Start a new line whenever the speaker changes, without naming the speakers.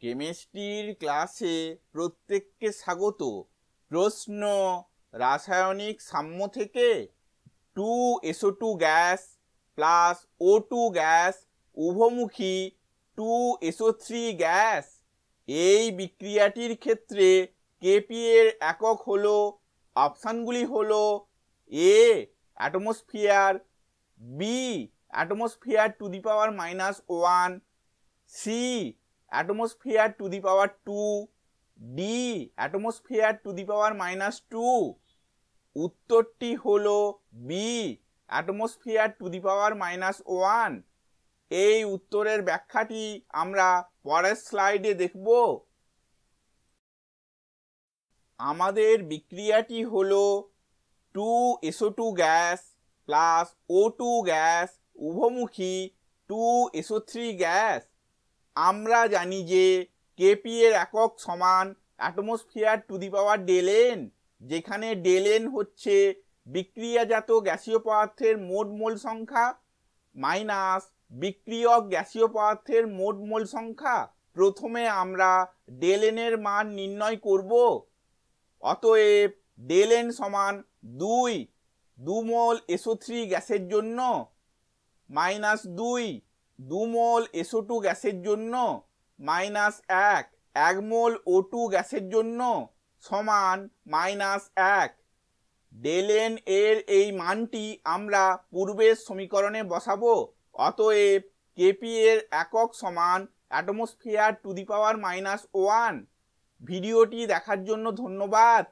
কেমিস্ট্রির ক্লাসে প্রত্যেককে স্বাগত। প্রশ্ন, রাসায়নিক সাম্য থেকে 2SO2 gas plus O2 gas উভমুখী 2SO3 গ্যাস। এই বিক্রিয়াটির ক্ষেত্রে কেপি এর একক হলো, অপশানগুলি হলো A atmosphere, B atmosphere to the power -1, C atmosphere to the power 2, D atmosphere to the power -2। উত্তরটি হলো B atmosphere to the power -1। এই উত্তরের ব্যাখ্যাটি আমরা পরের স্লাইডে দেখব। আমাদের বিক্রিয়াটি হলো 2SO2 gas plus O2 gas উভমুখী 2SO3 গ্যাস। আমরা জানি যে কেপি এর একক সমান atmosphere to the power ΔN, যেখানে ΔN হচ্ছে বিক্রিয়াজাত গ্যাসীয় পদার্থের মোট মোল সংখ্যা মাইনাস বিক্রিয়ক গ্যাসীয় পদার্থের মোট মোল সংখ্যা। প্রথমে আমরা ΔN এর মান নির্ণয় করব। অতএব ΔN সমান 2 মোল SO3 গ্যাসের জন্য মাইনাস 2 মোল SO2 গ্যাসের জন্য মাইনাস 1 মোল O2 গ্যাসের জন্য সমান -1। ΔN এর এই মানটি আমরা পূর্বের সমীকরণে বসাবো। অতএব কেপি এর একক সমান অ্যাটমসফিয়ার টু দি পাওয়ার -1। ভিডিওটি দেখার জন্য ধন্যবাদ।